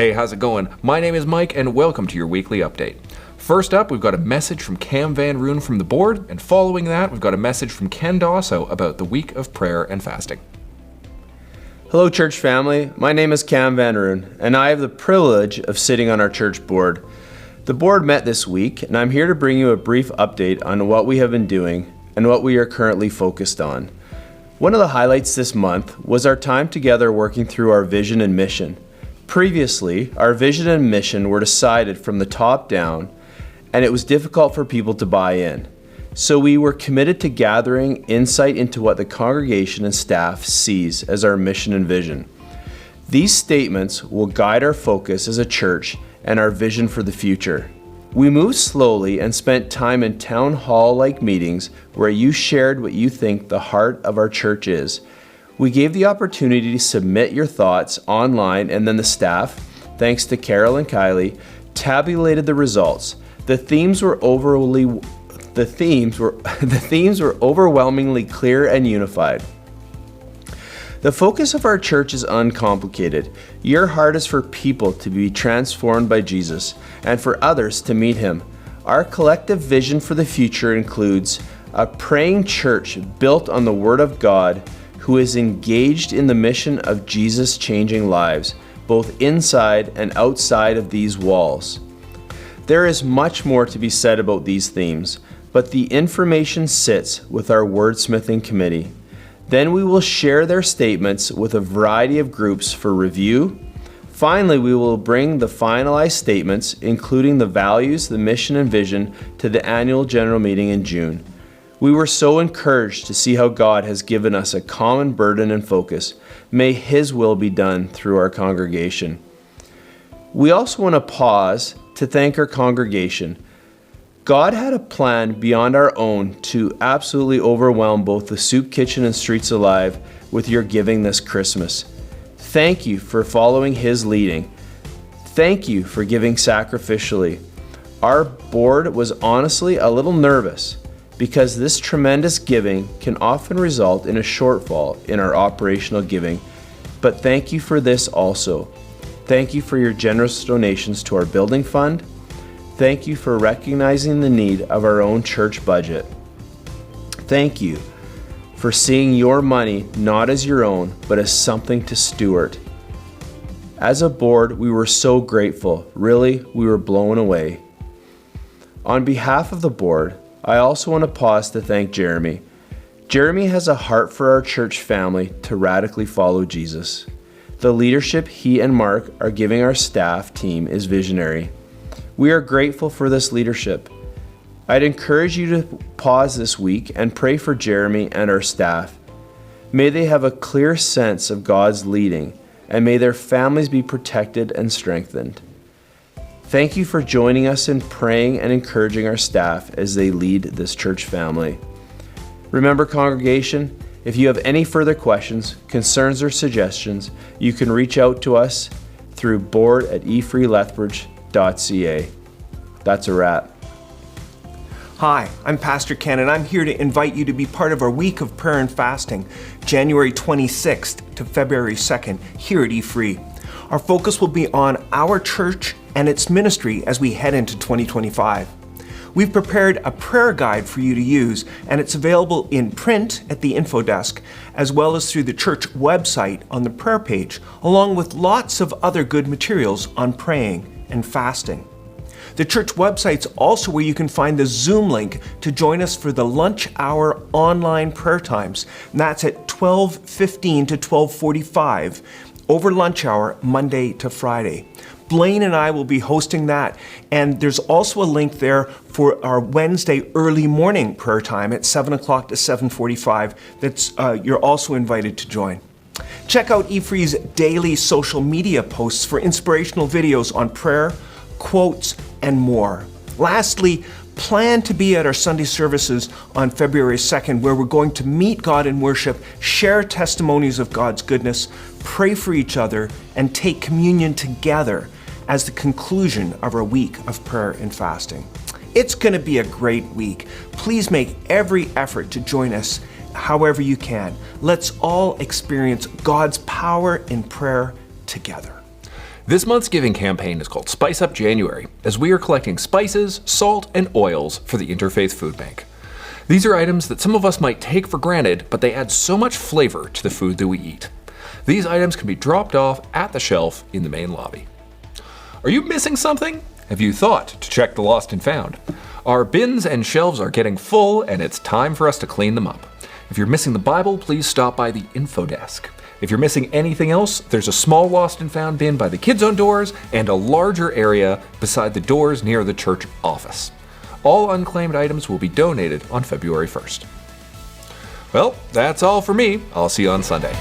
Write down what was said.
Hey, how's it going? My name is Mike, and welcome to your weekly update. First up, we've got a message from Cam Van Roon from the board, and following that, we've got a message from Ken Dosso about the week of prayer and fasting. Hello, church family. My name is Cam Van Roon, and I have the privilege of sitting on our church board. The board met this week, and I'm here to bring you a brief update on what we have been doing and what we are currently focused on. One of the highlights this month was our time together working through our vision and mission. Previously, our vision and mission were decided from the top down, and it was difficult for people to buy in. So we were committed to gathering insight into what the congregation and staff sees as our mission and vision. These statements will guide our focus as a church and our vision for the future. We moved slowly and spent time in town hall-like meetings where you shared what you think the heart of our church is. We gave the opportunity to submit your thoughts online, and then the staff, thanks to Carol and Kylie, tabulated the results. The themes were overwhelmingly clear and unified. The focus of our church is uncomplicated. Your heart is for people to be transformed by Jesus and for others to meet him. Our collective vision for the future includes a praying church built on the Word of God who is engaged in the mission of Jesus changing lives, both inside and outside of these walls. There is much more to be said about these themes, but the information sits with our wordsmithing committee. Then we will share their statements with a variety of groups for review. Finally, we will bring the finalized statements, including the values, the mission, and vision, to the annual general meeting in June. We were so encouraged to see how God has given us a common burden and focus. May His will be done through our congregation. We also want to pause to thank our congregation. God had a plan beyond our own to absolutely overwhelm both the Soup Kitchen and Streets Alive with your giving this Christmas. Thank you for following His leading. Thank you for giving sacrificially. Our board was honestly a little nervous because this tremendous giving can often result in a shortfall in our operational giving. But thank you for this also. Thank you for your generous donations to our building fund. Thank you for recognizing the need of our own church budget. Thank you for seeing your money not as your own, but as something to steward. As a board, we were so grateful. Really, we were blown away. On behalf of the board, I also want to pause to thank Jeremy. Jeremy has a heart for our church family to radically follow Jesus. The leadership he and Mark are giving our staff team is visionary. We are grateful for this leadership. I'd encourage you to pause this week and pray for Jeremy and our staff. May they have a clear sense of God's leading, and may their families be protected and strengthened. Thank you for joining us in praying and encouraging our staff as they lead this church family. Remember, congregation, if you have any further questions, concerns, or suggestions, you can reach out to us through board@efreelethbridge.ca. That's a wrap. Hi, I'm Pastor Ken, and I'm here to invite you to be part of our week of prayer and fasting, January 26th to February 2nd, here at eFree. Our focus will be on our church and its ministry as we head into 2025. We've prepared a prayer guide for you to use, and it's available in print at the info desk, as well as through the church website on the prayer page, along with lots of other good materials on praying and fasting. The church website's also where you can find the Zoom link to join us for the lunch hour online prayer times. And that's at 12:15 to 12:45 over lunch hour, Monday to Friday. Blaine and I will be hosting that, and there's also a link there for our Wednesday early morning prayer time at 7 o'clock to 7:45. You're also invited to join. Check out eFree's daily social media posts for inspirational videos on prayer, quotes, and more. Lastly, plan to be at our Sunday services on February 2nd, where we're going to meet God in worship, share testimonies of God's goodness, pray for each other, and take communion together as the conclusion of our week of prayer and fasting. It's going to be a great week. Please make every effort to join us however you can. Let's all experience God's power in prayer together. This month's giving campaign is called Spice Up January, as we are collecting spices, salt, and oils for the Interfaith Food Bank. These are items that some of us might take for granted, but they add so much flavor to the food that we eat. These items can be dropped off at the shelf in the main lobby. Are you missing something? Have you thought to check the lost and found? Our bins and shelves are getting full, and it's time for us to clean them up. If you're missing the Bible, please stop by the info desk. If you're missing anything else, there's a small lost and found bin by the Kids On Doors and a larger area beside the doors near the church office. All unclaimed items will be donated on February 1st. Well, that's all for me. I'll see you on Sunday.